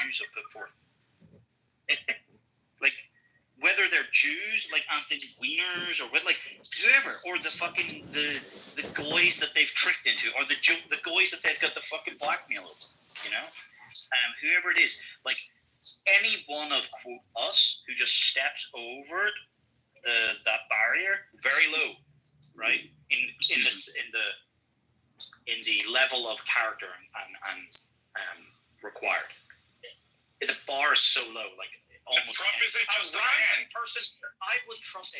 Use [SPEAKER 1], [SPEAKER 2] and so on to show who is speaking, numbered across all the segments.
[SPEAKER 1] Jews have put forth. Like, whether they're Jews, like Anthony Wieners, or what, like whoever, or the fucking the goys that they've tricked into, or the goys that they've got the fucking blackmail over, you know, whoever it is, like any one of quote us who just steps over that barrier, very low, right, in the level of character and required. The bar is so low, like. Almost
[SPEAKER 2] Trump isn't just a man.
[SPEAKER 1] Person, I would trust a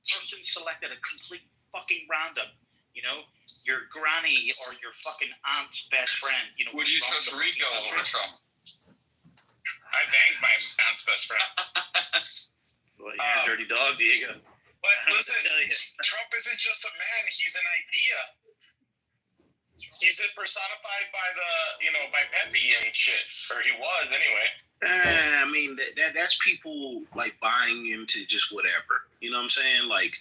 [SPEAKER 1] person selected a complete fucking random. You know, your granny or your fucking aunt's best friend. You know,
[SPEAKER 2] would you trust Rico over Trump? I banged my aunt's best friend.
[SPEAKER 1] Well, you're a dirty dog, Diego.
[SPEAKER 2] But listen, Trump isn't just a man; he's an idea. He's personified by by Pepe and shit, or he was anyway.
[SPEAKER 3] I mean, that's people like buying into just whatever. You know what I'm saying? Like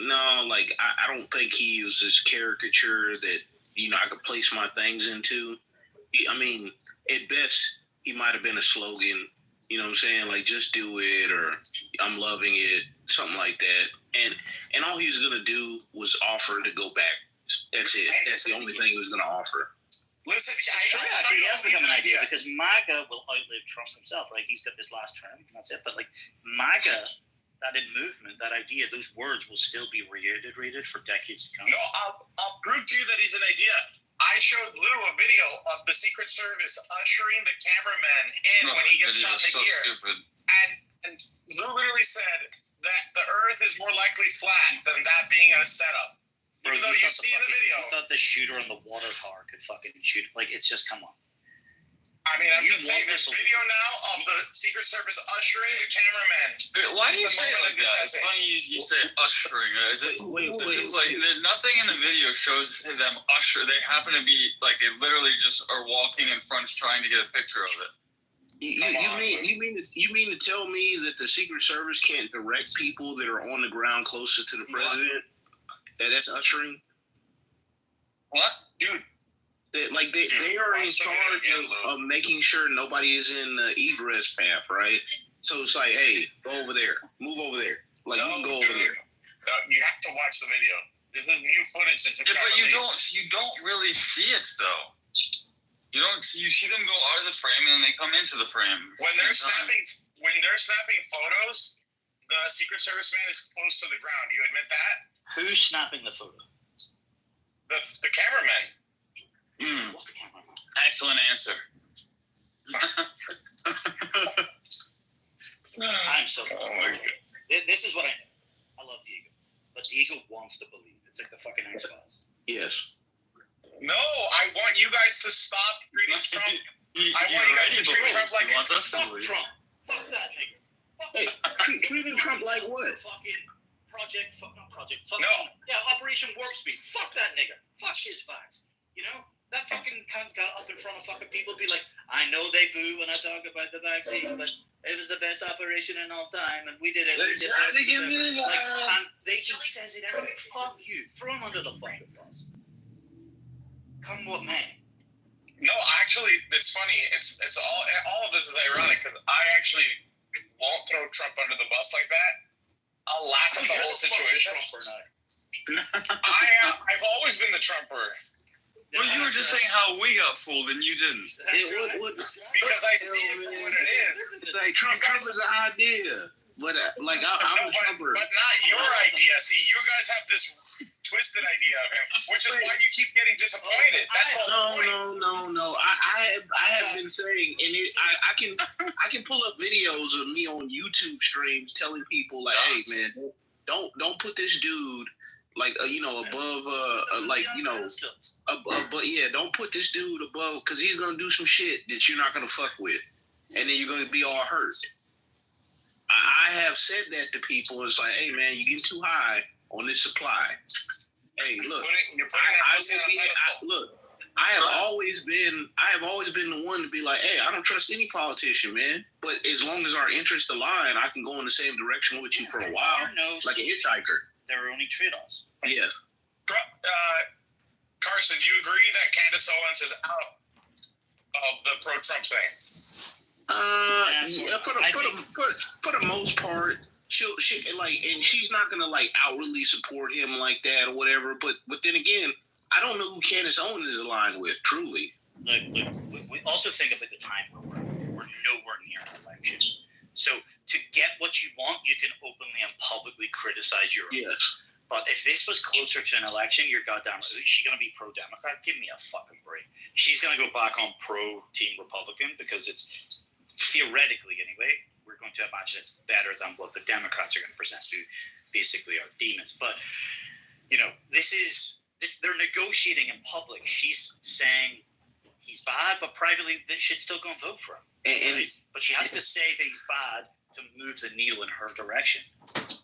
[SPEAKER 3] no, like I don't think he is this caricature that, you know, I could place my things into. I mean, at best, he might have been a slogan. You know what I'm saying? Like, just do it, or I'm loving it, something like that. And all he was gonna do was offer to go back. That's it. That's the only thing he was gonna offer.
[SPEAKER 2] Listen,
[SPEAKER 1] actually, he has become an idea because MAGA will outlive Trump himself, right? He's got this last term, and that's it. But like MAGA, that movement, that idea, those words will still be reiterated for decades to come.
[SPEAKER 2] No, I'll prove to you that he's an idea. I showed Lou a video of the Secret Service ushering the cameraman in when he gets shot in the ear.
[SPEAKER 4] Stupid.
[SPEAKER 2] And Lou literally said that the Earth is more likely flat than that being a setup. Even though you see in the video.
[SPEAKER 1] I thought the shooter in the water car could fucking shoot. Like, it's just, come on.
[SPEAKER 2] I mean, I'm just saying there's video now of the Secret Service ushering the cameraman.
[SPEAKER 4] Why do you say it like that? It's funny you say ushering. Is it? It's like nothing in the video shows them usher. They happen to be like they literally just are walking in front trying to get a picture of it.
[SPEAKER 3] You mean to tell me that the Secret Service can't direct people that are on the ground closest to the president? That's ushering?
[SPEAKER 4] What?
[SPEAKER 2] Dude.
[SPEAKER 3] They are in charge of making sure nobody is in the egress path, right? So it's like, hey, go over there. Move over there. Like, you can go over there.
[SPEAKER 2] You have to watch the video. There's new footage that just got released.
[SPEAKER 4] You don't really see it, though. You see them go out of the frame and then they come into the frame.
[SPEAKER 2] When they're snapping photos, the Secret Service man is close to the ground. You admit that?
[SPEAKER 1] Who's snapping the photo?
[SPEAKER 2] The cameraman.
[SPEAKER 1] What's the cameraman?
[SPEAKER 4] Excellent answer.
[SPEAKER 1] I'm so this is what I know. I love Diego. But Diego wants to believe. It's like the fucking X-Files.
[SPEAKER 3] Yes.
[SPEAKER 2] No, I want you guys to stop treating Trump. I want you guys to treat Trump like
[SPEAKER 1] fuck Trump. Fuck that nigga.
[SPEAKER 3] Hey, treating Trump like what?
[SPEAKER 1] Fucking not project.
[SPEAKER 2] No.
[SPEAKER 1] Yeah, Operation Warp Speed. Fuck that nigga. Fuck his facts. You know? That fucking cunt got up in front of fucking people be like, I know they boo when I talk about the vaccine, but it was the best operation in all time, and we did it. And they just says it every week. Fuck you. Throw him under the fucking bus. Come what may.
[SPEAKER 2] No, actually, it's funny. It's all of this is ironic because I actually won't throw Trump under the bus like that. I'll laugh at the whole situation. I've always been the Trumper.
[SPEAKER 4] Well, you were just saying how we got fooled and you didn't.
[SPEAKER 2] Because I see it for what it is.
[SPEAKER 3] It's like Trump is an idea. But I'm a Trumper.
[SPEAKER 2] But not your idea. See, you guys have this twisted idea of him, which is why you keep getting disappointed. That's the point.
[SPEAKER 3] No. I have been saying, and I can pull up videos of me on YouTube streams telling people like, hey man, don't put this dude above but yeah, don't put this dude above because he's gonna do some shit that you're not gonna fuck with, and then you're gonna be all hurt. I have said that to people. It's like, hey man, you getting too high on this supply. Hey, look, I have always been the one to be like, hey, I don't trust any politician, man. But as long as our interests align, I can go in the same direction with you for a while, like a hitchhiker.
[SPEAKER 1] There are only trade-offs.
[SPEAKER 3] Yeah.
[SPEAKER 2] Carson, do you agree that Candace Owens is out? of the pro-Trump thing?
[SPEAKER 3] Yeah, for the most part, she like, and she's not gonna like outwardly support him like that or whatever. But then again, I don't know who Candace Owens is aligned with. Truly,
[SPEAKER 1] Look, we also think about the time we're nowhere near an election. So to get what you want, you can openly and publicly criticize your own.
[SPEAKER 3] yes.
[SPEAKER 1] But if this was closer to an election, you're goddamn right. Is she going to be pro-Democrat? Give me a fucking break. She's going to go back on pro-Team Republican because it's, theoretically anyway, we're going to imagine it's better than what the Democrats are going to present, who basically are demons. But, you know, they're negotiating in public. She's saying he's bad, but privately they should still go and vote for him.
[SPEAKER 3] And
[SPEAKER 1] But she has to say that he's bad to move the needle in her direction.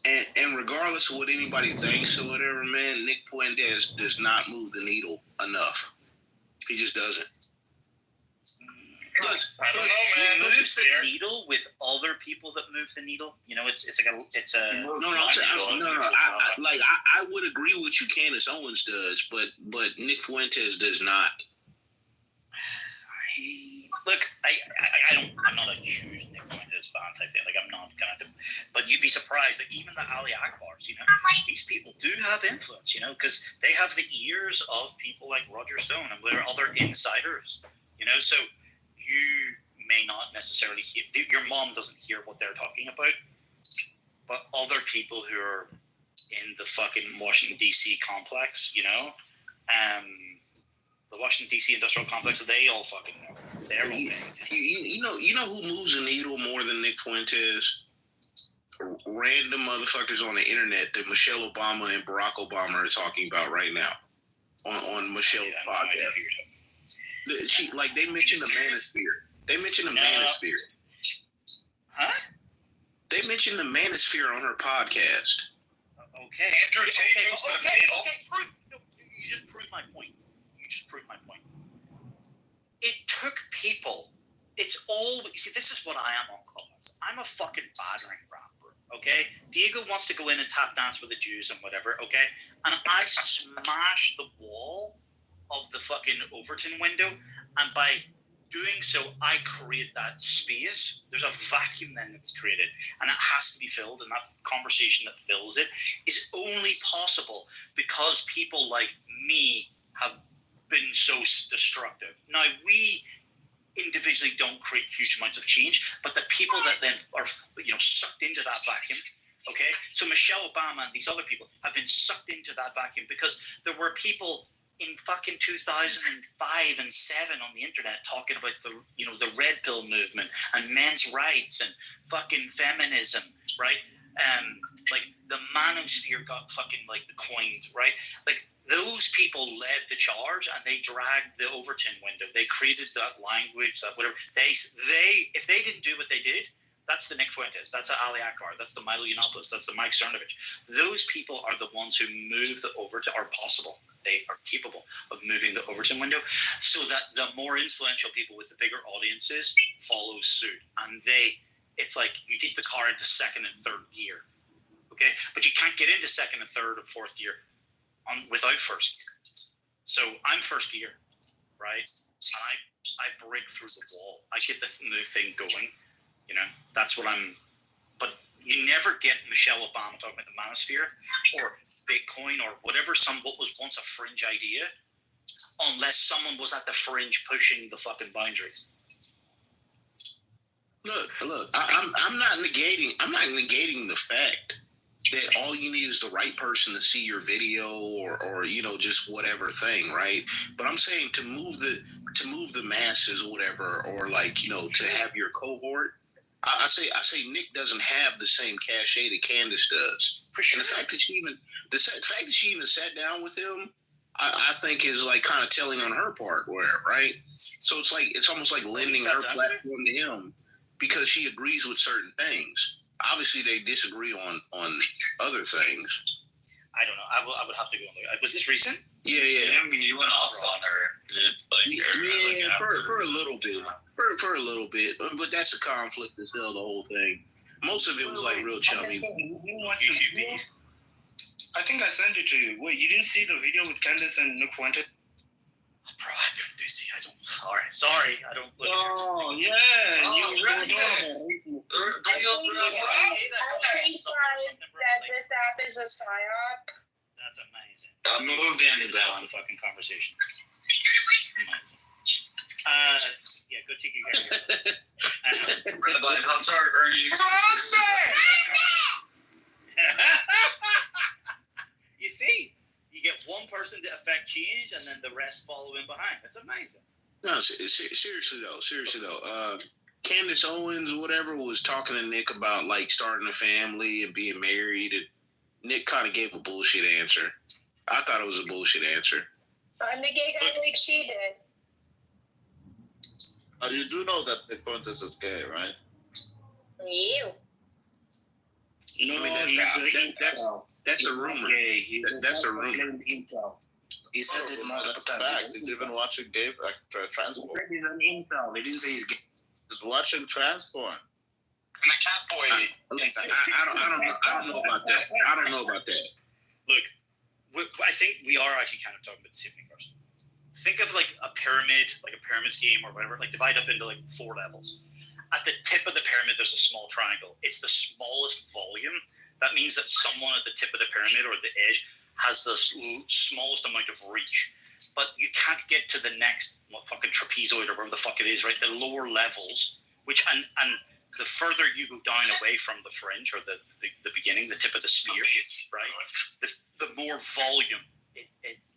[SPEAKER 3] And regardless of what anybody thinks or whatever, man, Nick Fuentes does not move the needle enough. He just doesn't.
[SPEAKER 2] I don't know, man.
[SPEAKER 1] He moves the needle with other people that move the needle. You know, it's a.
[SPEAKER 3] I would agree with you, Candace Owens does, but Nick Fuentes does not.
[SPEAKER 1] Look, I'm not a huge Nick Fuentes fan type thing. Like, I'm not gonna. But you'd be surprised that even the Ali Akbars, you know, these people do have influence, you know, because they have the ears of people like Roger Stone and there are other insiders, you know. So you may not necessarily hear. Your mom doesn't hear what they're talking about, but other people who are in the fucking Washington D.C. complex, you know, the Washington D.C. industrial complex, they all fucking know. They're all
[SPEAKER 3] you know who moves the needle more than Nick Fuentes? Random motherfuckers on the internet that Michelle Obama and Barack Obama are talking about right now on Michelle's podcast. They mentioned the manosphere. They mentioned the manosphere.
[SPEAKER 1] Huh?
[SPEAKER 3] They mentioned the manosphere on her podcast.
[SPEAKER 1] Okay.
[SPEAKER 2] Andrew Tate moves the needle.
[SPEAKER 1] You just proved my point. It took people. It's all. You see, this is what I am on Clubhouse. I'm a fucking battering rapper. Okay. Diego wants to go in and tap dance with the Jews and whatever. Okay. And I smash the wall of the fucking Overton window, and by doing so, I create that space. There's a vacuum then that's created, and it has to be filled. And that conversation that fills it is only possible because people like me have been so destructive. Now, we individually don't create huge amounts of change, but the people that then are, you know, sucked into that vacuum. Okay, so Michelle Obama and these other people have been sucked into that vacuum because there were people in fucking 2005 and 7 on the internet talking about the, you know, the red pill movement and men's rights and fucking feminism, right? Like the manosphere got fucking like the coined, right? Like those people led the charge and they dragged the Overton window. They created that language, that whatever. They if they didn't do what they did, that's the Nick Fuentes, that's the Ali Akbar, that's the Milo Yiannopoulos, that's the Mike Cernovich. Those people are the ones who move the Overton, are possible. They are capable of moving the Overton window so that the more influential people with the bigger audiences follow suit. And it's like you take the car into second and third gear, okay? But you can't get into second and third or fourth gear without first gear. So I'm first gear, right? And I break through the wall. I get the move thing going. You know, that's what I'm. But you never get Michelle Obama talking about the manosphere or Bitcoin or whatever. What was once a fringe idea, unless someone was at the fringe pushing the fucking boundaries.
[SPEAKER 3] Look. I'm not negating the fact that all you need is the right person to see your video or you know, just whatever thing, right? But I'm saying to move the masses or whatever, or like, you know, to have your cohort. I say Nick doesn't have the same cachet that Candace does. For sure. And the fact that she even sat down with him, I think is like kind of telling on her part, right? So it's almost like lending her platform to him because she agrees with certain things. Obviously, they disagree on other things.
[SPEAKER 1] I don't know. I would have to go and look. Was this recent?
[SPEAKER 3] Yeah.
[SPEAKER 4] I mean, you went off on her.
[SPEAKER 3] For a little bit. For a little bit. But that's a conflict as hell, the whole thing. Most of it was like real chummy.
[SPEAKER 1] YouTube.
[SPEAKER 5] I think I sent it to you. Wait, you didn't see the video with Candace and Nick Fuentes?
[SPEAKER 1] Bro, I've been busy. I Sorry, I don't look.
[SPEAKER 5] Oh, yeah.
[SPEAKER 4] Oh, right.
[SPEAKER 6] That this app is a psyop.
[SPEAKER 1] That's amazing.
[SPEAKER 4] I moved in
[SPEAKER 1] Down fucking conversation. Amazing. Yeah, go take your care.
[SPEAKER 4] I'll start earning.
[SPEAKER 1] You see, you get one person to affect change, and then the rest follow in behind. That's amazing.
[SPEAKER 3] No, seriously though. Candace Owens or whatever was talking to Nick about like starting a family and being married, and Nick kind of gave a bullshit answer. I thought it was a bullshit answer.
[SPEAKER 6] I'm the gay guy like she did.
[SPEAKER 7] You do know that Nick Fuentes is gay, right?
[SPEAKER 6] You.
[SPEAKER 5] No,
[SPEAKER 3] I mean, that's a rumor. That's a rumor.
[SPEAKER 7] He said it multiple times. He's even watching gay trans porn.
[SPEAKER 5] He's an incel. They didn't say he's gay.
[SPEAKER 7] He's watching trans porn.
[SPEAKER 2] And the cat boy.
[SPEAKER 3] I don't know about that. I don't know about that.
[SPEAKER 1] Look, I think we are actually kind of talking about the same thing first. Think of like a pyramid scheme or whatever, like divide up into like 4 levels. At the tip of the pyramid, there's a small triangle. It's the smallest volume. That means that someone at the tip of the pyramid or the edge has the smallest amount of reach. But you can't get to the next fucking trapezoid or whatever the fuck it is, right? The lower levels, which and the further you go down away from the fringe or the beginning, the tip of the spear, right? The more volume it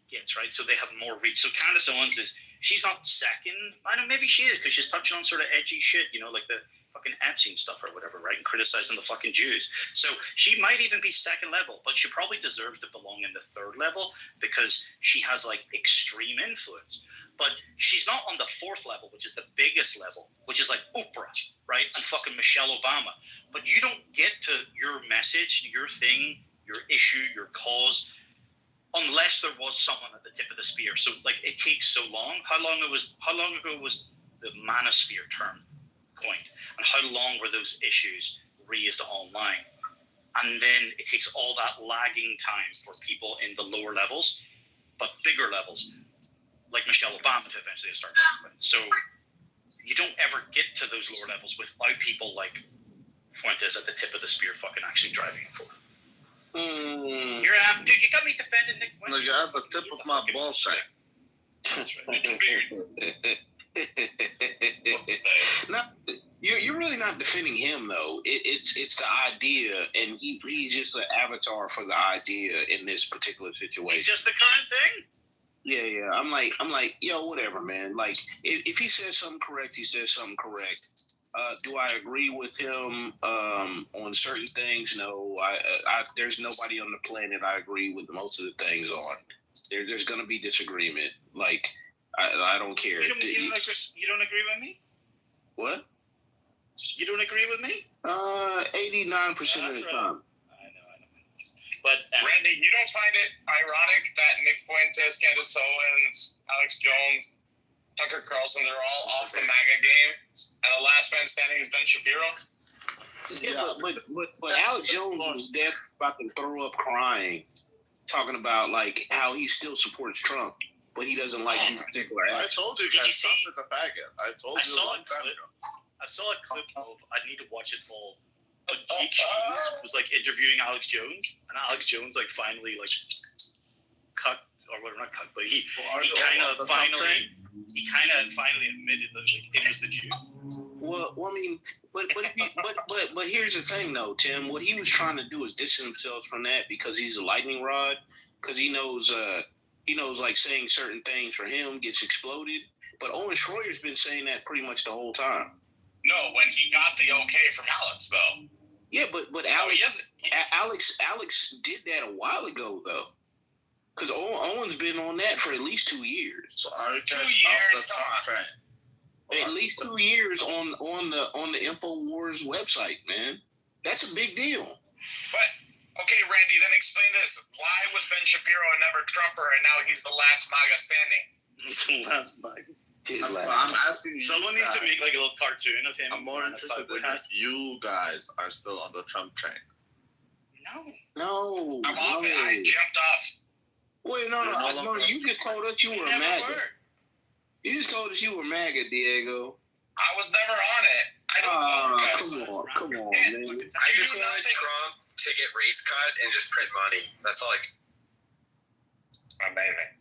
[SPEAKER 1] gets, right? So they have more reach. So Candace Owens she's not second. I know maybe she is because she's touching on sort of edgy shit, like the fucking Epstein stuff or whatever, right? And criticizing the fucking Jews. So she might even be second level, but she probably deserves to belong in the 3rd level because she has like extreme influence. But she's not on the 4th level, which is the biggest level, which is like Oprah, right? And fucking Michelle Obama. But you don't get to your message, your thing, your issue, your cause, unless there was someone at the tip of the spear. So like it takes so long. How long ago was the manosphere term coined? And how long were those issues raised online? And then it takes all that lagging time for people in the lower levels, but bigger levels, like Michelle Obama, to eventually start talking about. So you don't ever get to those lower levels without people like Fuentes at the tip of the spear fucking actually driving it forward. Dude, you got me defending Nick Fuentes.
[SPEAKER 7] No, you're at the tip of my ball sack.
[SPEAKER 1] That's right.
[SPEAKER 3] No, you're really not defending him though. It's the idea, and he's just an avatar for the idea in this particular situation.
[SPEAKER 1] It's just the current thing.
[SPEAKER 3] Yeah. I'm like, yo, whatever, man. Like, if he says something correct, he says something correct. Do I agree with him on certain things? No. There's nobody on the planet I agree with most of the things on. There's gonna be disagreement. Like, I don't care.
[SPEAKER 1] You don't agree with me?
[SPEAKER 3] What?
[SPEAKER 1] You don't agree with me?
[SPEAKER 3] 89% of the time.
[SPEAKER 1] I know. But
[SPEAKER 2] Randy, you don't find it ironic that Nick Fuentes, Candace Owens, Alex Jones, Tucker Carlson, they're all off the MAGA game, and the last man standing is Ben Shapiro?
[SPEAKER 3] But Alex Jones was deaf about to throw up crying, talking about like how he still supports Trump, but he doesn't like these particular actions.
[SPEAKER 7] I told you guys, Trump is a faggot. I told you a long time ago.
[SPEAKER 1] I saw a clip of, I need to watch it all. But Jake Shoes was like interviewing Alex Jones, and Alex Jones like finally like cut, or whatever, not cut, but he kind of finally admitted that like, it was the Jew.
[SPEAKER 3] Well, I mean, but here's the thing though, Tim. What he was trying to do is distance himself from that because he's a lightning rod. Because he knows like saying certain things for him gets exploded. But Owen Schroyer's been saying that pretty much the whole time.
[SPEAKER 2] No, when he got the okay from Alex, though.
[SPEAKER 3] Yeah, but Alex did that a while ago though. Because Owen's been on that for at least 2 years.
[SPEAKER 7] So are you
[SPEAKER 2] 2 years,
[SPEAKER 7] train?
[SPEAKER 3] At least 2 years on the InfoWars website, man. That's a big deal.
[SPEAKER 2] But okay, Randy, then explain this. Why was Ben Shapiro never Trumper, and now he's the last MAGA standing?
[SPEAKER 1] He's the last MAGA.
[SPEAKER 7] I'm asking you.
[SPEAKER 1] Someone needs to make like a little cartoon of him.
[SPEAKER 7] I'm more interested in if you guys are still on the Trump train.
[SPEAKER 3] No.
[SPEAKER 2] I'm off it. I jumped off.
[SPEAKER 3] Wait, no. You just told us you were a MAGA. You just told us you were MAGA, Diego.
[SPEAKER 2] I was never on it. I don't know, guys.
[SPEAKER 3] Come on, man.
[SPEAKER 8] I just wanted Trump to get race cut and just print money. That's all.
[SPEAKER 2] Amazing.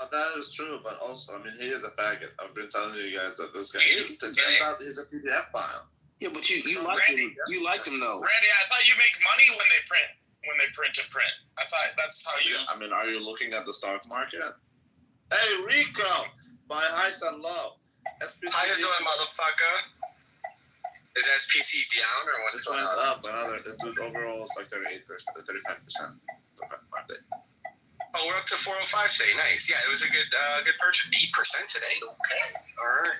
[SPEAKER 7] That is true, but also, I mean, he is a faggot. I've been telling you guys that this guy
[SPEAKER 2] He is
[SPEAKER 7] turns
[SPEAKER 2] gay.
[SPEAKER 7] out he's a PDF file.
[SPEAKER 3] Yeah, but you like him. You like him though.
[SPEAKER 2] Randy, I thought you make money when they print to print. I thought that's how you.
[SPEAKER 7] I mean, are you looking at the stock market? Hey, Rico, buy highs and low. SPC
[SPEAKER 8] How you doing, motherfucker? Is SPC down or what's
[SPEAKER 7] It
[SPEAKER 8] going
[SPEAKER 7] went
[SPEAKER 8] on?
[SPEAKER 7] up overall it's like 35%.
[SPEAKER 8] Oh, we're up to 405 today. Nice. Yeah, it was a good purchase. 8% today. Okay. All right.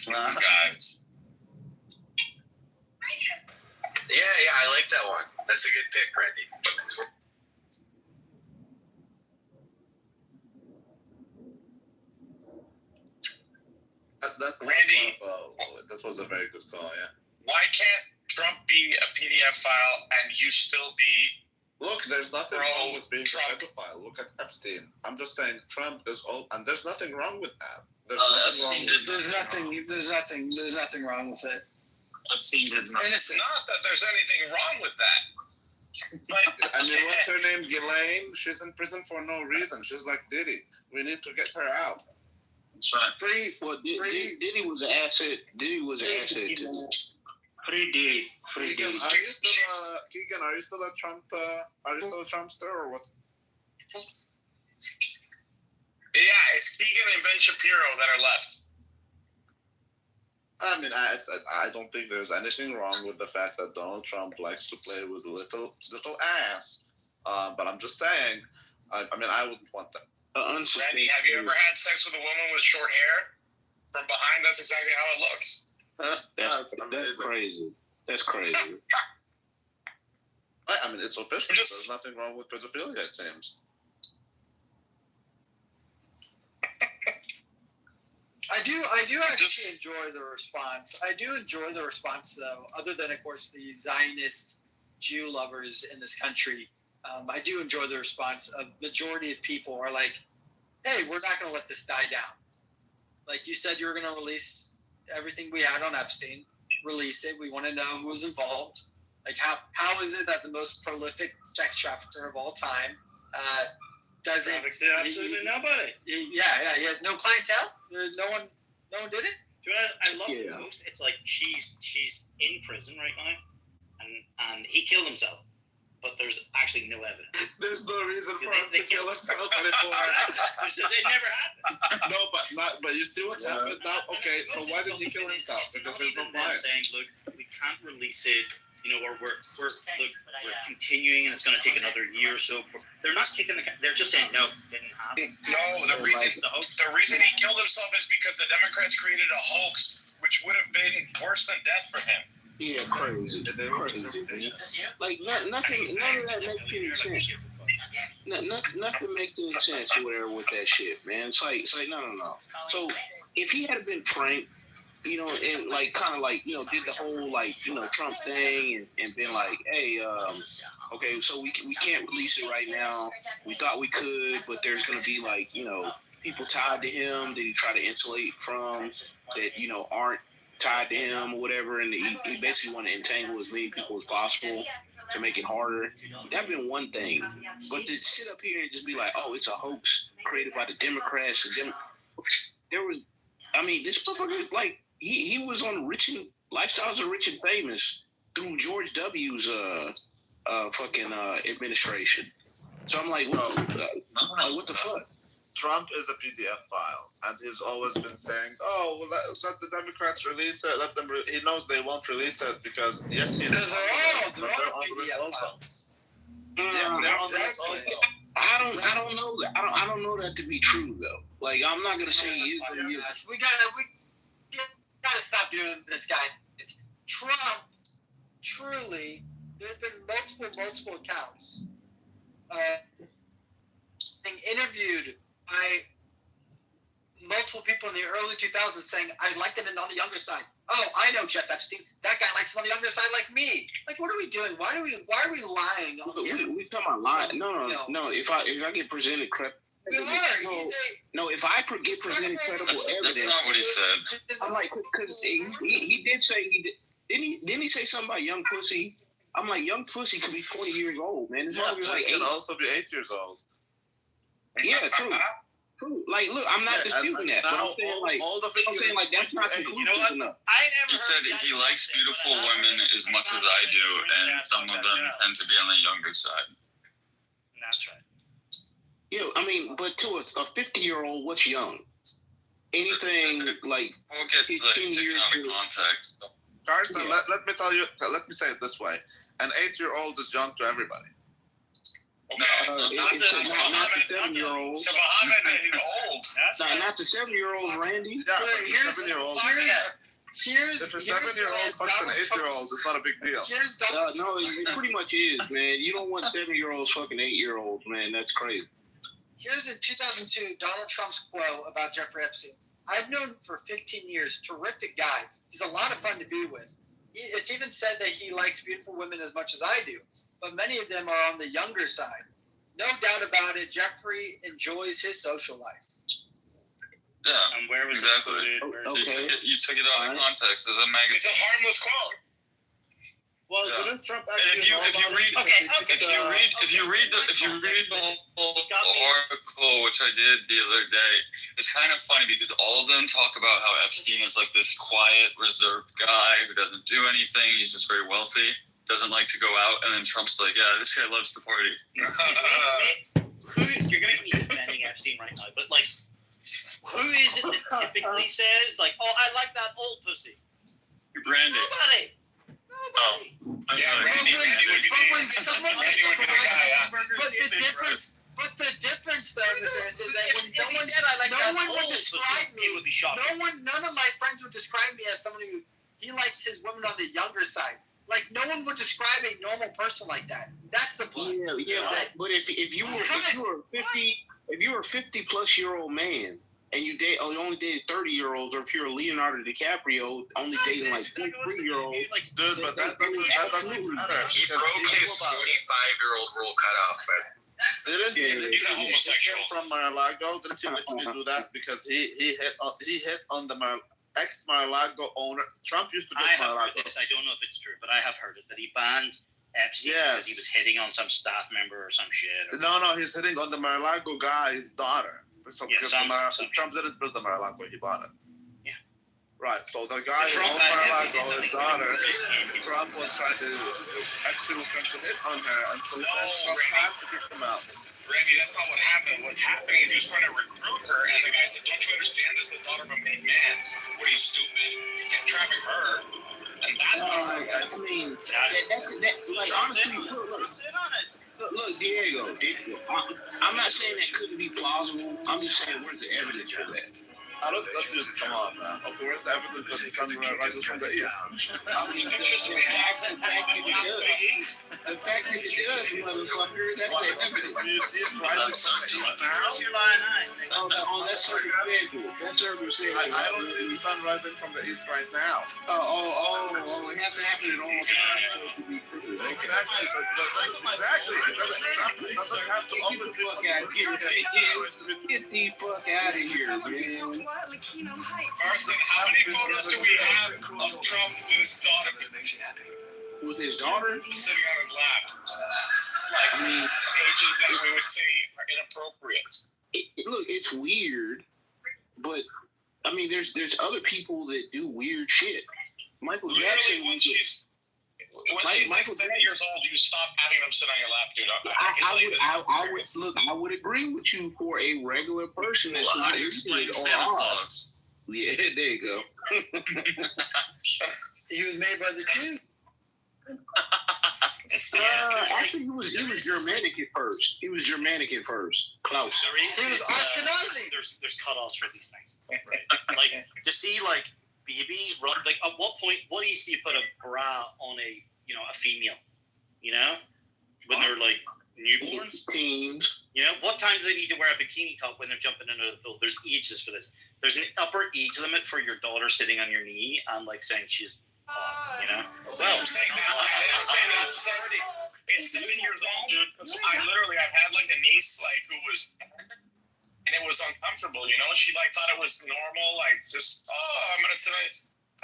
[SPEAKER 2] Guys.
[SPEAKER 8] Yeah, I like that one. That's a good pick, Randy.
[SPEAKER 2] Randy.
[SPEAKER 7] That was a very good call, yeah.
[SPEAKER 2] Why can't Trump be a PDF file and you still be?
[SPEAKER 7] Look, there's nothing wrong with being
[SPEAKER 2] Trump.
[SPEAKER 7] a pedophile. Look at Epstein. I'm just saying Trump is old, and there's nothing wrong with that.
[SPEAKER 9] There's nothing wrong with it.
[SPEAKER 5] Epstein did not.
[SPEAKER 2] It's not that there's anything wrong with that. But
[SPEAKER 7] I mean, what's her name? Ghislaine? She's in prison for no reason. She's like Diddy. We need to get her out.
[SPEAKER 5] That's right.
[SPEAKER 3] Diddy was an asset. Diddy was an asset.
[SPEAKER 5] Free Diddy. Free
[SPEAKER 7] Keegan,
[SPEAKER 5] Diddy.
[SPEAKER 7] are you still a Trump? Are you still a Trumpster or what?
[SPEAKER 2] yeah, it's Keegan and Ben Shapiro that are left.
[SPEAKER 7] I mean, I don't think there's anything wrong with the fact that Donald Trump likes to play with little ass. But I'm just saying, I mean, I wouldn't want that.
[SPEAKER 2] Randy, have you ever had sex with a woman with short hair? From behind, that's exactly how it looks.
[SPEAKER 3] That's crazy. That's crazy.
[SPEAKER 7] I mean, it's official. There's nothing wrong with pedophilia, it seems.
[SPEAKER 9] I do actually enjoy the response. I do enjoy the response, though, other than, of course, the Zionist Jew lovers in this country. I do enjoy the response. A majority of people are like, hey, we're not going to let this die down. Like you said, you were going to release everything we had on Epstein. Release it. We want to know who's involved. Like, how is it that the most prolific sex trafficker of all time doesn't...
[SPEAKER 1] Absolutely nobody.
[SPEAKER 9] He has no clientele. There's no one did it.
[SPEAKER 1] Do you know what I love the most? It's like she's in prison right now, and he killed himself, but there's actually no evidence.
[SPEAKER 7] There's no reason for him to kill himself anymore.
[SPEAKER 1] It never happened.
[SPEAKER 7] No, but you see what's happened now? Okay, so why did he kill himself? Because there's no client.
[SPEAKER 1] Saying, look, we can't release it. You know, we're continuing, and it's going to take another year or so. They're not kicking they're just saying no, it didn't happen.
[SPEAKER 2] No, the reason he killed himself is because the Democrats created a hoax, which would have been worse than death for him.
[SPEAKER 3] Yeah, crazy. Like none of that makes any sense. Nothing makes any sense with that shit, man. It's like no. So if he had been pranked, you know, and like kind of like, you know, did the whole like, you know, Trump thing and been like, hey, okay, so we can't release it right now. We thought we could, but there's gonna be like, you know, people tied to him that he tried to insulate from that, you know, aren't tied to him or whatever, and he basically want to entangle as many people as possible to make it harder. That'd been one thing, but to sit up here and just be like, oh, it's a hoax created by the Democrats. There was, I mean, this motherfucker, like, he was on Lifestyles of Rich and Famous through George W.'s administration. So I'm like, what the fuck?
[SPEAKER 7] Trump is a PDF file, and he's always been saying, "Oh, well, let the Democrats release it. Let them." He knows they won't release it because yes, he's.
[SPEAKER 9] They're all PDF files.
[SPEAKER 7] Yeah, they're on this also.
[SPEAKER 3] I don't know that. I don't know that to be true though. Like, I'm not gonna say he is.
[SPEAKER 9] We gotta stop doing this, guys. Trump, truly, there's been multiple accounts being interviewed by multiple people in the early 2000s saying, I liked him on the younger side. Oh, I know Jeff Epstein. That guy likes him on the younger side like me. Like, what are we doing? Why are we lying?
[SPEAKER 3] We talking about lying? No. If I get presented
[SPEAKER 9] We are.
[SPEAKER 3] No, if I get presented credible evidence,
[SPEAKER 4] That's not what he said.
[SPEAKER 3] I'm like, because he did say didn't he say something about young pussy? I'm like, young pussy could be 20 years old, man. It's
[SPEAKER 7] Yeah,
[SPEAKER 3] like
[SPEAKER 7] it can also be 8 years old.
[SPEAKER 3] Yeah, true. Like, look, I'm not disputing that. But I'm saying, like, that's not conclusive enough.
[SPEAKER 4] He said he likes beautiful women as much as I do, and some of them tend to be on the younger side.
[SPEAKER 1] That's right.
[SPEAKER 3] Yeah, I mean, but to a 50-year-old, what's young? Anything like
[SPEAKER 4] We'll get to like taken out of context.
[SPEAKER 7] Carson, let me tell you. Let me say it this way: an 8-year-old is young to everybody.
[SPEAKER 4] Okay,
[SPEAKER 3] not the 7-year-olds.
[SPEAKER 2] So Muhammad is old.
[SPEAKER 3] Not the 7-year-olds, Randy.
[SPEAKER 7] Yeah, but
[SPEAKER 9] Here's
[SPEAKER 7] 7-year-old.
[SPEAKER 9] Here's
[SPEAKER 7] If a 7-year-old fucks an 8-year-old, it's not a big deal.
[SPEAKER 9] Here's Donald
[SPEAKER 3] No, it pretty much is, man. You don't want 7-year-olds fucking 8-year-olds, man. That's crazy.
[SPEAKER 9] Here's in 2002 Donald Trump's quote about Jeffrey Epstein. I've known him for 15 years. Terrific guy. He's a lot of fun to be with. It's even said that he likes beautiful women as much as I do, but many of them are on the younger side. No doubt about it, Jeffrey enjoys his social life.
[SPEAKER 4] Yeah,
[SPEAKER 1] And where was
[SPEAKER 4] exactly.
[SPEAKER 3] Okay.
[SPEAKER 4] You took it out of context of the magazine.
[SPEAKER 2] It's a harmless quote.
[SPEAKER 7] Well,
[SPEAKER 4] Yeah.
[SPEAKER 7] didn't Trump
[SPEAKER 4] And
[SPEAKER 7] actually know about it?
[SPEAKER 4] if you read the whole article, which I did the other day, it's kind of funny because all of them talk about how Epstein is like this quiet, reserved guy who doesn't do anything. He's just very wealthy, doesn't like to go out, and then Trump's like, yeah, this guy loves to party.
[SPEAKER 1] You're gonna keep defending Epstein right now, but like, who is it that typically says like, "Oh, I like that old pussy"?
[SPEAKER 4] Randy.
[SPEAKER 1] Nobody.
[SPEAKER 2] Yeah, Randy would be
[SPEAKER 9] When someone
[SPEAKER 2] Randy would be the guy, yeah.
[SPEAKER 9] But the difference though is that when
[SPEAKER 1] If he said I like
[SPEAKER 9] no
[SPEAKER 1] that
[SPEAKER 9] one
[SPEAKER 1] old
[SPEAKER 9] would describe
[SPEAKER 1] pussy, it would be shocking.
[SPEAKER 9] none of my friends would describe me as someone who he likes his women on the younger side. Like no one would describe a normal person like that. That's the point.
[SPEAKER 3] Yeah. But if you were a 50-plus-year-old man and you only dated 30-year-olds, or if you're a Leonardo DiCaprio only dating like 23-year-olds,
[SPEAKER 7] Dude, but that doesn't matter.
[SPEAKER 8] He broke his 25-year-old rule cutoff, but
[SPEAKER 2] He's a homosexual.
[SPEAKER 7] From Mar-a-Lago, didn't you literally do that because he hit on the ex-Mar-a-Lago owner? Trump used to
[SPEAKER 1] I
[SPEAKER 7] be
[SPEAKER 1] have heard
[SPEAKER 7] Mar-a-Lago.
[SPEAKER 1] this. I don't know if it's true, but I have heard it that he banned Epstein because he was hitting on some staff member or some shit.
[SPEAKER 7] No, he's hitting on the Mar-a-Lago guy's daughter. So because Trump didn't build the Mar-a-Lago, he bought it.
[SPEAKER 1] Yeah.
[SPEAKER 7] Right, so the guy who owns Mar-a-Lago, his daughter, Trump was trying to actually hit on her, and so Trump had to kick him out.
[SPEAKER 2] Randy, that's not what happened. What's happening is he was trying to recruit her, and the guy said, "Don't you understand this is the daughter of a made man? What are you, stupid? You can't traffic her." And that's
[SPEAKER 3] I mean, like honestly, look, Diego, I'm not saying that couldn't be plausible. I'm just saying where's the evidence for that?
[SPEAKER 7] I don't just come on, man. Okay, where's the evidence that the sun rises from the east?
[SPEAKER 3] I mean, the fact that it does, motherfucker, that's the evidence.
[SPEAKER 7] Do you see it rising from the east now?
[SPEAKER 3] Oh, that's circumstantial. That's circumstantial.
[SPEAKER 7] I don't see the sun rising from the east right now.
[SPEAKER 3] Oh, it has to happen at all times.
[SPEAKER 7] Exactly. It doesn't have to always be
[SPEAKER 3] Get the fuck out of here, man.
[SPEAKER 2] Marston, how many photos do we have of Trump with his daughter?
[SPEAKER 3] With his daughter?
[SPEAKER 2] Sitting on his lap. Like, ages that we would say are inappropriate.
[SPEAKER 3] Look, it's weird, but I mean, there's other people that do weird shit. Michael Jackson.
[SPEAKER 2] Once she's like 7 years old, you stop having them sit on your lap, dude. I can tell you this.
[SPEAKER 3] I would agree with you for a regular person that's
[SPEAKER 4] How do you explain Santa Claus?
[SPEAKER 3] Yeah, there you go.
[SPEAKER 9] He was made by the Jews.
[SPEAKER 3] Actually, he was Germanic at first. Close.
[SPEAKER 1] The reason
[SPEAKER 9] He was
[SPEAKER 1] is,
[SPEAKER 9] Ashkenazi.
[SPEAKER 1] There's cutoffs for these things, right? Like to see like baby, like at what point, what do you put a bra on a female? You know, when they're like newborns,
[SPEAKER 3] teens.
[SPEAKER 1] You know, what time do they need to wear a bikini top when they're jumping into the pool? There's ages for this. There's an upper age limit for your daughter sitting on your knee and like saying she's hot, you know.
[SPEAKER 2] Well, I'm saying that's 70. It's 7 years old, dude. I've had like a niece like who was it was uncomfortable. You know, she like thought it was normal, like just I'm gonna sit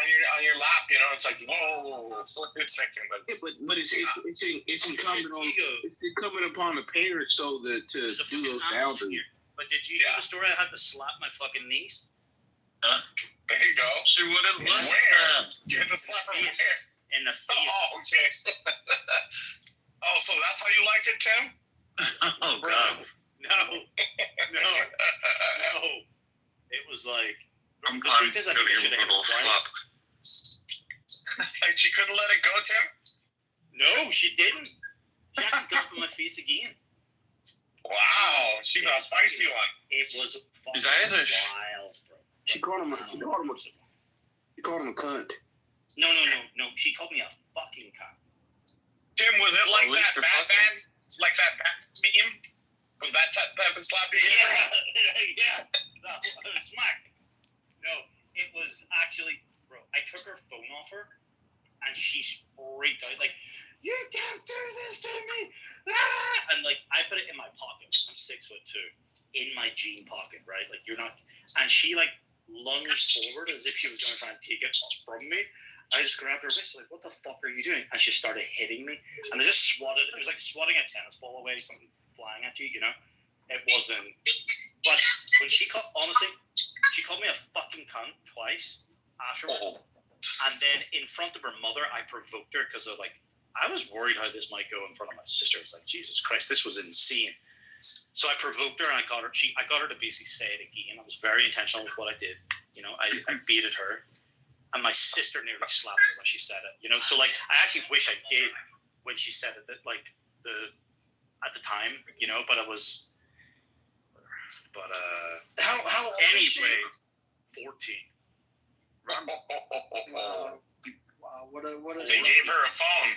[SPEAKER 2] on your lap. You know, it's like whoa, wait a second, but
[SPEAKER 3] Yeah, but it's incumbent upon the parents though to
[SPEAKER 1] There's a
[SPEAKER 3] do
[SPEAKER 1] fucking
[SPEAKER 3] those
[SPEAKER 1] animal
[SPEAKER 3] boundaries.
[SPEAKER 1] here. But did you hear the story? I had to slap my fucking niece
[SPEAKER 2] there you go.
[SPEAKER 4] She wouldn't listen.
[SPEAKER 2] Where? You had to slap her
[SPEAKER 1] Face.
[SPEAKER 2] where?
[SPEAKER 1] in the face.
[SPEAKER 2] Oh, okay. Oh, so that's how you liked it, Tim?
[SPEAKER 4] Oh
[SPEAKER 1] Bro,
[SPEAKER 4] God.
[SPEAKER 1] no. It was like the truth
[SPEAKER 4] Sometimes
[SPEAKER 1] is, I
[SPEAKER 4] you
[SPEAKER 1] think I
[SPEAKER 4] gotta
[SPEAKER 1] should
[SPEAKER 4] give
[SPEAKER 1] have
[SPEAKER 4] a
[SPEAKER 1] hit
[SPEAKER 4] little
[SPEAKER 1] her
[SPEAKER 4] slap.
[SPEAKER 1] twice.
[SPEAKER 2] Like she couldn't let it go, Tim?
[SPEAKER 1] No, she didn't. She actually got up in my face again.
[SPEAKER 2] Wow, she got a feisty one.
[SPEAKER 1] It was fucking
[SPEAKER 4] Is Irish?
[SPEAKER 1] wild, bro.
[SPEAKER 3] She called him a cunt.
[SPEAKER 1] No. She called me a fucking cunt.
[SPEAKER 2] Tim, was it like
[SPEAKER 4] At least
[SPEAKER 2] that
[SPEAKER 4] they're
[SPEAKER 2] Batman? Like that Batman meme? Was that type of slappy?
[SPEAKER 1] Yeah. No, smack. No, it was actually, bro. I took her phone off her, and she freaked out. Like, you can't do this to me. Ah! And like, I put it in my pocket. I'm 6'2", in my jean pocket, right? Like, you're not. And she like lunged forward as if she was going to try and take it from me. I just grabbed her wrist, like, what the fuck are you doing? And she started hitting me, and I just swatted. It was like swatting a tennis ball away, something flying at you, you know. It wasn't. But when she called, honestly, she called me a fucking cunt twice afterwards. And then in front of her mother, I provoked her because of like, I was worried how this might go in front of my sister. It's like, Jesus Christ, this was insane. So I provoked her, and I got her to basically say it again. I was very intentional with what I did. You know, I beated her, and my sister nearly slapped her when she said it. You know, so like, I actually wish I did when she said it. That like at the time, you know, but it was. But
[SPEAKER 9] How old is she?
[SPEAKER 1] anyway, 14.
[SPEAKER 9] Wow, what a
[SPEAKER 2] They gave her a phone.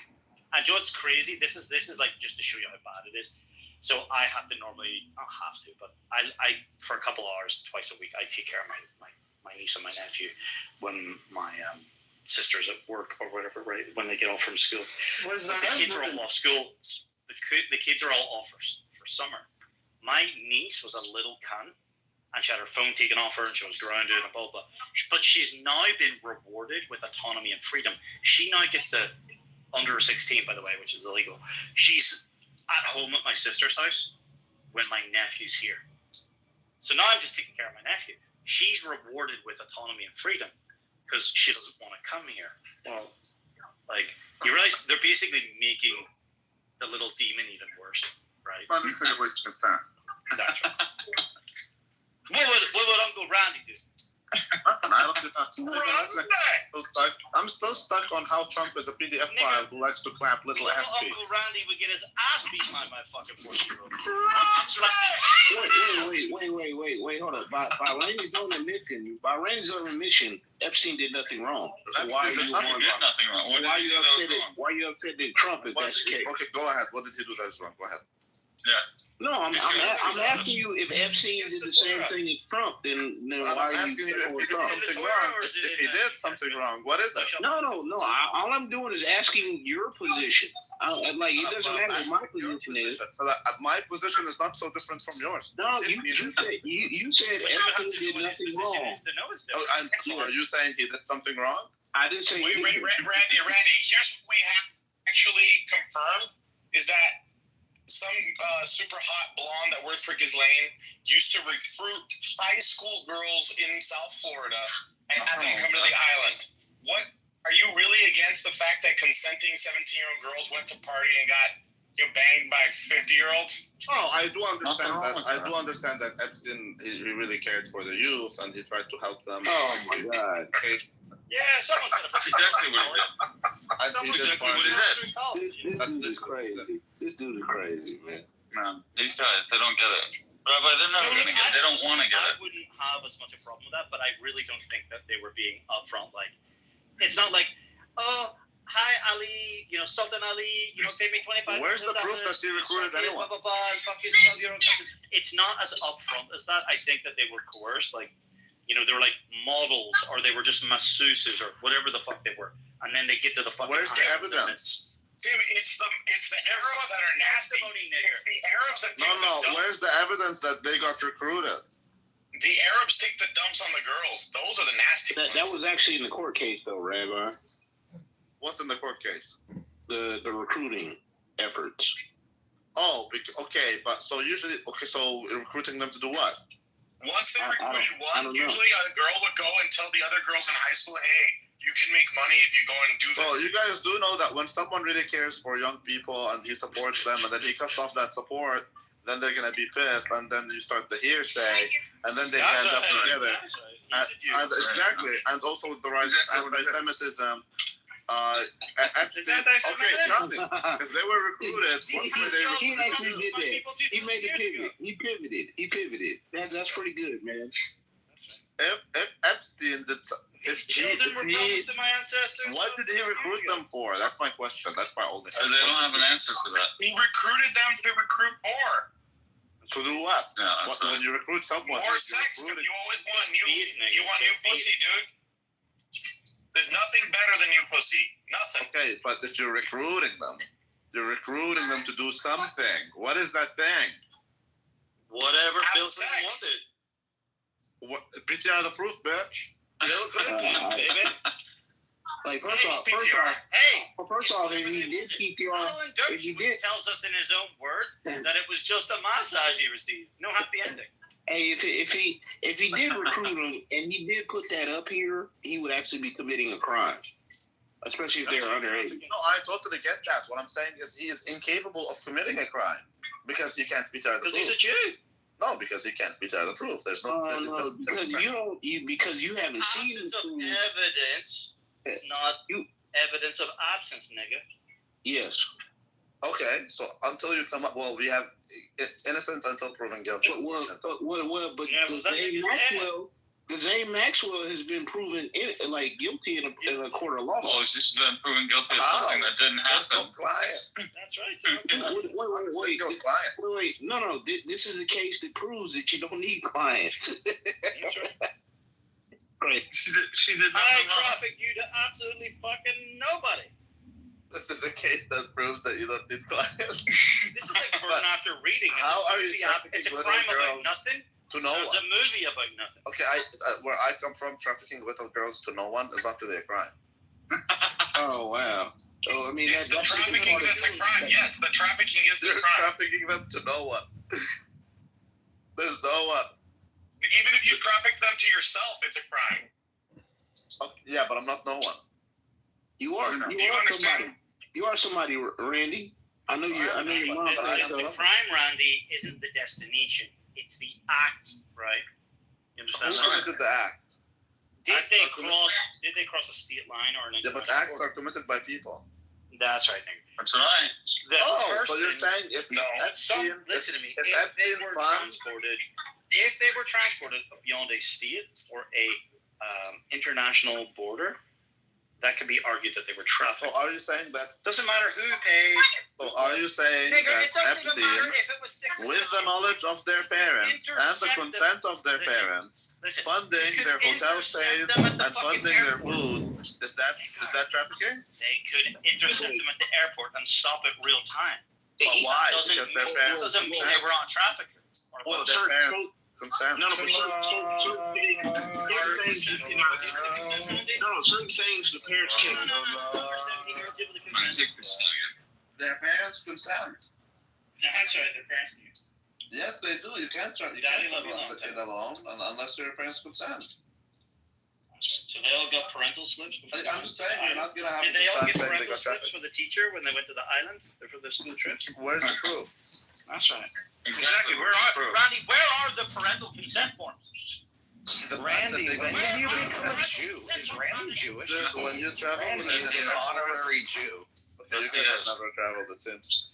[SPEAKER 1] And Joe, it's crazy. This is like just to show you how bad it is. So I have to normally, not have to, but I for a couple hours twice a week, I take care of my niece and my nephew when my sister's at work or whatever, right? When they get off from school.
[SPEAKER 9] What is that?
[SPEAKER 1] The kids are all off school. The kids are all off for summer. My niece was a little cunt, and she had her phone taken off her, and she was grounded and blah, blah. But she's now been rewarded with autonomy and freedom. She now gets to, under 16, by the way, which is illegal. She's at home at my sister's house when my nephew's here. So now I'm just taking care of my nephew. She's rewarded with autonomy and freedom because she doesn't want to come here. Well, like, you realize they're basically making the little demon even worse. Right.
[SPEAKER 7] Man, this nigga wasting his time.
[SPEAKER 1] That's right. What would Uncle Randy do?
[SPEAKER 7] I'm still stuck on how Trump is a PDF file who likes to clap little ass
[SPEAKER 1] Uncle
[SPEAKER 7] cheeks.
[SPEAKER 1] Randy would get his ass beaten by my fucking 4-year-old.
[SPEAKER 3] Wait, hold up. By Randy's own admission, Epstein did nothing wrong. So why are you
[SPEAKER 4] He did nothing wrong. What did he do that was wrong?
[SPEAKER 3] why are you upset that Trump if that's the case?
[SPEAKER 7] Okay, go ahead. What did he do that is wrong? Go ahead.
[SPEAKER 3] No, I'm asking you if Epstein did the same thing as Trump, then
[SPEAKER 7] I'm
[SPEAKER 3] why are
[SPEAKER 7] asking
[SPEAKER 3] you
[SPEAKER 7] you if he did
[SPEAKER 3] Trump?
[SPEAKER 7] something wrong. If he did something wrong, what is it?
[SPEAKER 3] No. All I'm doing is asking your position. It doesn't matter what my position is.
[SPEAKER 7] So that my position is not so different from yours.
[SPEAKER 3] No, you said Epstein did nothing wrong.
[SPEAKER 7] So are you saying he did something wrong?
[SPEAKER 3] I didn't say
[SPEAKER 2] Wait,
[SPEAKER 3] anything.
[SPEAKER 2] Randy, here's what we have actually confirmed is that some super hot blonde that worked for Ghislaine used to recruit high school girls in South Florida and have them come to the island. What, are you really against the fact that consenting 17-year-old girls went to party and got banged by 50-year-olds?
[SPEAKER 7] Oh, I do understand that. I do understand that Epstein, he really cared for the youth and he tried to help them.
[SPEAKER 3] Oh my God.
[SPEAKER 1] Yeah, someone's gonna.
[SPEAKER 4] That's exactly what he did.
[SPEAKER 3] This dude is crazy. This dude is crazy, man.
[SPEAKER 4] Man, these guys, they don't get it. Rabbi, they're never going to get it. They don't want to get
[SPEAKER 1] I
[SPEAKER 4] it.
[SPEAKER 1] wouldn't have as much a problem with that, but I really don't think that they were being upfront. Like, it's not like, oh, hi Ali, Sultan Ali, pay me $25.
[SPEAKER 7] Where's the proof that he recruited anyone?
[SPEAKER 1] Blah, blah, blah, and fuck you, it's not as upfront as that. I think that they were coerced, like, they were like models, or they were just masseuses, or whatever the fuck they were. And then they get to the fucking.
[SPEAKER 7] Where's the evidence?
[SPEAKER 2] Dude, it's the Arabs that are nasty. It's the Arabs that
[SPEAKER 7] No. Where's the evidence that they got recruited?
[SPEAKER 2] The Arabs take the dumps on the girls. Those are the nasty ones.
[SPEAKER 3] That was actually in the court case, though, Rabbi.
[SPEAKER 7] What's in the court case?
[SPEAKER 3] The recruiting efforts.
[SPEAKER 7] Oh, okay, but so recruiting them to do what?
[SPEAKER 2] Once they recruited one,
[SPEAKER 3] know.
[SPEAKER 2] usually a girl would go and tell the other girls in high school, hey, you can make money if you go and do this.
[SPEAKER 7] So you guys do know that when someone really cares for young people and he supports them and then he cuts off that support, then they're going to be pissed, and then you start the hearsay, and then they end up together. And exactly, and also with the rise of anti-Semitism. If they were recruited,
[SPEAKER 3] He made a pivot. He pivoted. That's pretty good, man.
[SPEAKER 7] If Epstein did, what did he recruit them for? That's my question. That's my only question.
[SPEAKER 4] They don't have an answer for that.
[SPEAKER 2] He recruited them to recruit more.
[SPEAKER 7] To do what?
[SPEAKER 4] Yeah,
[SPEAKER 7] When you recruit someone,
[SPEAKER 2] more sex. You always want you want new pussy, dude. There's nothing better than new pussy. Nothing.
[SPEAKER 7] Okay, but if you're recruiting them to do something. What is that thing?
[SPEAKER 1] Whatever Bill Clinton wanted.
[SPEAKER 7] What? PTR the proof, bitch.
[SPEAKER 1] Bill Clinton, baby.
[SPEAKER 3] Like first off, if he did PTR,
[SPEAKER 1] Alan Dershowitz tells us in his own words that it was just a massage he received. No happy ending.
[SPEAKER 3] Hey, if he did recruit him and he did put that up here, he would actually be committing a crime, especially if they're underage.
[SPEAKER 7] No, I totally get that. What I'm saying is he is incapable of committing a crime because he can't PTR the proof.
[SPEAKER 1] Because he's a Jew.
[SPEAKER 7] No, because he can't PTR the proof. There's no.
[SPEAKER 3] Because you haven't seen the
[SPEAKER 1] absence of
[SPEAKER 3] proof.
[SPEAKER 1] evidence. It's not evidence of absence, nigga.
[SPEAKER 3] Yes.
[SPEAKER 7] Okay, so until you come up, we have innocent until proven guilty.
[SPEAKER 3] But Ghislaine Maxwell has been proven guilty in a court of law.
[SPEAKER 4] Well, she's been proven guilty of something that didn't happen.
[SPEAKER 1] That's right.
[SPEAKER 3] Wait. No. This is a case that proves that you don't need clients.
[SPEAKER 1] That's right.
[SPEAKER 3] Great.
[SPEAKER 4] She did
[SPEAKER 1] I
[SPEAKER 4] nothing wrong.
[SPEAKER 1] traffic you to absolutely fucking nobody.
[SPEAKER 7] This is a case that proves that you don't need clients.
[SPEAKER 1] This is like burn after reading.
[SPEAKER 7] How are you trafficking
[SPEAKER 1] It's a
[SPEAKER 7] little
[SPEAKER 1] crime
[SPEAKER 7] girls
[SPEAKER 1] about nothing.
[SPEAKER 7] to no
[SPEAKER 1] It's
[SPEAKER 7] one?
[SPEAKER 1] a movie about nothing.
[SPEAKER 7] Okay, where I come from, trafficking little girls to no one is not really a crime.
[SPEAKER 3] Oh wow. So I mean,
[SPEAKER 2] It's the trafficking that's a crime. Yes, the trafficking is the
[SPEAKER 7] You're
[SPEAKER 2] crime.
[SPEAKER 7] trafficking them to no one. There's no one.
[SPEAKER 2] Even if you traffic them to yourself, it's a crime.
[SPEAKER 7] Okay, yeah, but I'm not no one.
[SPEAKER 3] You are somebody. You are somebody, Randy. I know you. I know your mom.
[SPEAKER 1] The crime, Randy, isn't the destination. It's the act, right? You understand?
[SPEAKER 7] Who committed the act?
[SPEAKER 1] Did they cross a state line or an
[SPEAKER 7] Yeah, but
[SPEAKER 1] international
[SPEAKER 7] acts are committed by people.
[SPEAKER 1] border? That's right, Nick.
[SPEAKER 4] That's right.
[SPEAKER 7] So you're saying if
[SPEAKER 1] Listen to me.
[SPEAKER 7] if
[SPEAKER 1] If they
[SPEAKER 7] Epstein
[SPEAKER 1] were
[SPEAKER 7] funds-
[SPEAKER 1] transported beyond a state or a international border, that could be argued that they were
[SPEAKER 7] So
[SPEAKER 1] trafficked.
[SPEAKER 7] are you saying that?
[SPEAKER 1] Doesn't matter who paid.
[SPEAKER 7] So are you saying
[SPEAKER 1] Nigga,
[SPEAKER 7] that
[SPEAKER 1] it doesn't even matter
[SPEAKER 7] Epstein,
[SPEAKER 1] if it was 6
[SPEAKER 7] with the knowledge of their parents and the consent of their parents, funding their hotel stays and funding their food, is that trafficking?
[SPEAKER 1] They could intercept them at the airport and stop it real time.
[SPEAKER 7] But why?
[SPEAKER 1] Doesn't
[SPEAKER 7] Because their
[SPEAKER 1] mean,
[SPEAKER 7] parents
[SPEAKER 1] doesn't mean they were on traffic.
[SPEAKER 7] Well, their parents consent.
[SPEAKER 3] Certain things the parents can't.
[SPEAKER 7] Their parents consent.
[SPEAKER 1] That's right, their parents do.
[SPEAKER 7] Yes, they do. You can't run the kid alone unless your parents consent.
[SPEAKER 1] So they all got parental slips?
[SPEAKER 7] I'm just saying, you're not gonna have.
[SPEAKER 1] Did they all get
[SPEAKER 7] saying they
[SPEAKER 1] parental
[SPEAKER 7] got
[SPEAKER 1] slips
[SPEAKER 7] trafficked.
[SPEAKER 1] for the teacher when they went to the island or for their school trip?
[SPEAKER 7] Where's the proof?
[SPEAKER 1] That's right.
[SPEAKER 4] Exactly.
[SPEAKER 1] Randy, where are the parental consent forms?
[SPEAKER 8] Randy, when did you become a Jew? Is Randy Jewish?
[SPEAKER 7] When you travel,
[SPEAKER 8] Randy is an honorary Jew.
[SPEAKER 7] You guys have never traveled, it seems.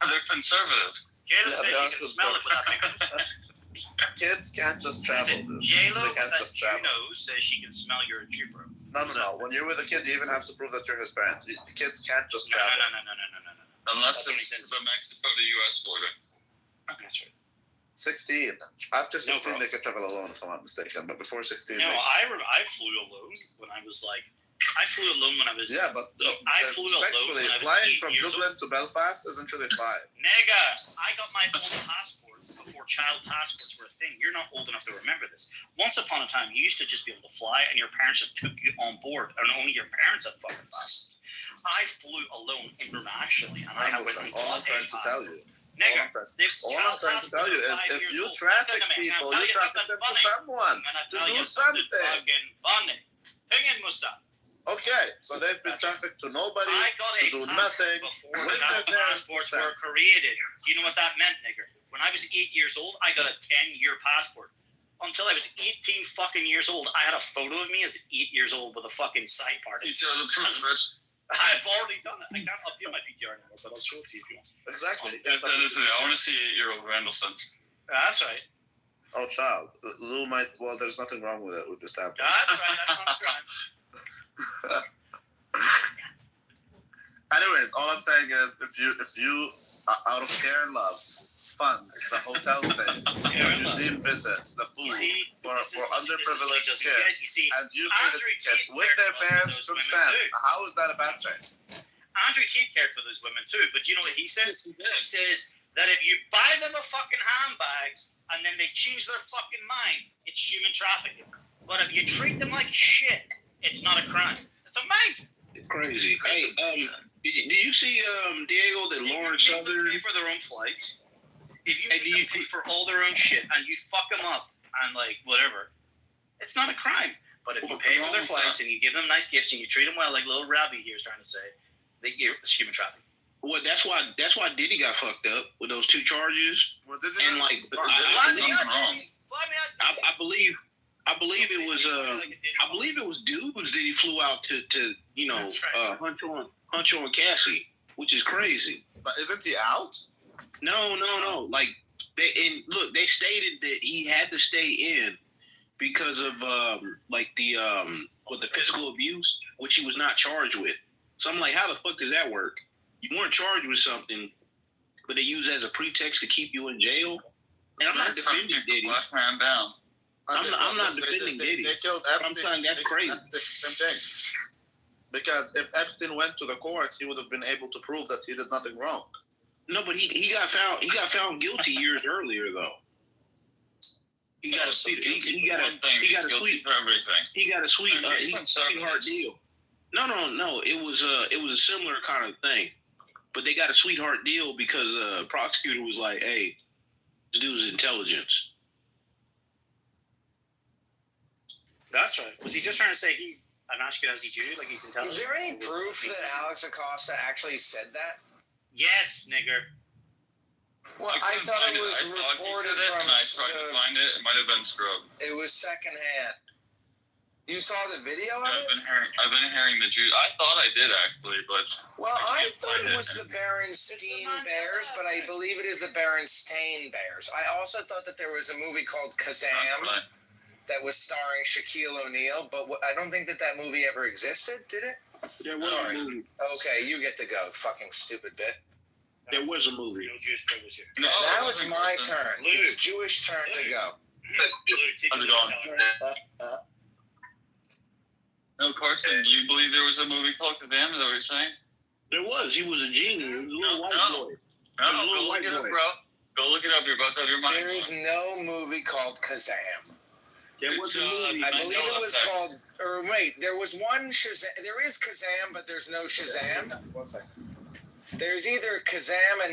[SPEAKER 4] They're conservative.
[SPEAKER 1] J-Lo says she can smell it without pictures.
[SPEAKER 7] Kids can't just travel, dude.
[SPEAKER 1] J-Lo
[SPEAKER 7] They can't
[SPEAKER 1] that
[SPEAKER 7] just
[SPEAKER 1] you
[SPEAKER 7] travel.
[SPEAKER 1] know says she can smell you're a Jew, bro.
[SPEAKER 7] No. When you're with a kid, you even have to prove that you're his parent. The kids can't just
[SPEAKER 1] No.
[SPEAKER 7] travel.
[SPEAKER 4] Unless
[SPEAKER 1] That's
[SPEAKER 4] it's the Mexico to U.S. border.
[SPEAKER 1] That's right.
[SPEAKER 7] 16. After 16,
[SPEAKER 1] problem.
[SPEAKER 7] they could travel alone, if I'm not mistaken. But before 16,
[SPEAKER 1] No,
[SPEAKER 7] they
[SPEAKER 1] I flew alone when I was like, I flew alone when I was.
[SPEAKER 7] yeah, but
[SPEAKER 1] I flew alone
[SPEAKER 7] respectfully,
[SPEAKER 1] when I was
[SPEAKER 7] flying
[SPEAKER 1] 8
[SPEAKER 7] from
[SPEAKER 1] years
[SPEAKER 7] Dublin
[SPEAKER 1] old.
[SPEAKER 7] to Belfast isn't really flying.
[SPEAKER 1] Nigga, I got my own passport before child passports were a thing. You're not old enough to remember this. Once upon a time, you used to just be able to fly, and your parents just took you on board, and only your parents had fucking passports. I flew alone internationally, and I went and
[SPEAKER 7] all I'm
[SPEAKER 1] bought a
[SPEAKER 7] trying to tell you.
[SPEAKER 1] Nigga,
[SPEAKER 7] All I'm trying to tell you is if you traffic people, you traffic them to someone to do something.
[SPEAKER 1] Fucking funny. Hanging Musa.
[SPEAKER 7] Okay, so they've been trafficked to nobody,
[SPEAKER 1] I got
[SPEAKER 7] to
[SPEAKER 1] a
[SPEAKER 7] do
[SPEAKER 1] passport
[SPEAKER 7] nothing.
[SPEAKER 1] before
[SPEAKER 7] With their
[SPEAKER 1] child
[SPEAKER 7] parents
[SPEAKER 1] passports
[SPEAKER 7] consent.
[SPEAKER 1] were created. Do you know what that meant, nigger? When I was 8 years old, I got a 10-year passport. Until I was 18 fucking years old, I had a photo of me as 8 years old with a fucking side party.
[SPEAKER 4] Each other proof, Rich.
[SPEAKER 1] I've already done it. I can't update my PTR anymore, but I'll show it to you if you want.
[SPEAKER 7] Exactly.
[SPEAKER 4] That is it. I want to see 8-year-old Randallsons.
[SPEAKER 1] That's right.
[SPEAKER 7] Oh, child. Lou might. Well, there's nothing wrong with it with the stamp.
[SPEAKER 1] That's right. That's not a crime.
[SPEAKER 7] Anyways, all I'm saying is, if you out of care and love, fund the hotel stay, the museum visits, the food for underprivileged kids,
[SPEAKER 1] You see,
[SPEAKER 7] and you pay the kids with their parents' consent, how is that a bad thing?
[SPEAKER 1] Andrew Tate cared for those women too, but you know what he says? He says that if you buy them a fucking handbag and then they change their fucking mind, it's human trafficking. But if you treat them like shit, it's not a crime. It's amazing.
[SPEAKER 3] Crazy. Hey, did you see Diego that Lauren Southern
[SPEAKER 1] pay for their own flights? If you make them pay for all their own shit and you fuck them up and like whatever, it's not a crime. But if you pay for their flights and you give them nice gifts and you treat them well, like little Robbie here is trying to say, it's human trafficking.
[SPEAKER 3] Well, that's why Diddy got fucked up with those 2 charges.
[SPEAKER 7] Well, this
[SPEAKER 3] And like, I believe it was dudes that he flew out to you know hunch on Cassie, which is crazy.
[SPEAKER 7] But isn't he out?
[SPEAKER 3] No. Like they stated that he had to stay in because of the physical abuse, which he was not charged with. So I'm like, how the fuck does that work? You weren't charged with something, but they use it as a pretext to keep you in jail. And I'm not defending Diddy.
[SPEAKER 4] Last man down.
[SPEAKER 3] I'm not defending Diddy.
[SPEAKER 7] They killed Epstein.
[SPEAKER 3] I'm saying that's crazy.
[SPEAKER 7] Same thing. Because if Epstein went to the court, he would have been able to prove that he did nothing wrong.
[SPEAKER 3] No, but he got found guilty years earlier though. He got a sweetheart deal. No. It was a similar kind of thing, but they got a sweetheart deal because the prosecutor was like, "Hey, this dude's intelligence."
[SPEAKER 1] That's right. Was he just trying to say he's an Ashkenazi Jew, like he's intelligent?
[SPEAKER 10] Is there any proof that Alex Acosta actually said that?
[SPEAKER 1] Yes, nigger.
[SPEAKER 10] Well, I thought it was reported from.
[SPEAKER 4] I tried to find it. It might have been scrubbed.
[SPEAKER 10] It was secondhand. You saw the video of it?
[SPEAKER 4] I've been hearing the Jew. I thought I did actually, but
[SPEAKER 10] I thought it was the Berenstein Bears, but I believe it is the Berenstain Bears. I also thought that there was a movie called Kazam that was starring Shaquille O'Neal, but I don't think that movie ever existed. Did it?
[SPEAKER 3] There was a movie.
[SPEAKER 10] Okay, you get to go. Fucking stupid bit.
[SPEAKER 3] There was a movie.
[SPEAKER 1] No Jewish privilege here.
[SPEAKER 10] No, now it's my turn. It's Jewish turn to go.
[SPEAKER 4] How's it going? No, Carson, do you believe there was a movie called Kazam? Is that what you're saying?
[SPEAKER 3] There was. He was a genie. He was a little white boy.
[SPEAKER 4] No, go look it up, bro. Go look it up. You're about to have your mind.
[SPEAKER 10] There is no movie called Kazam.
[SPEAKER 3] There was a movie.
[SPEAKER 10] I believe it was called. Or wait, there was one Shazam. There is Kazam, but there's no Shazam.
[SPEAKER 7] 1 second.
[SPEAKER 10] There's either Kazam and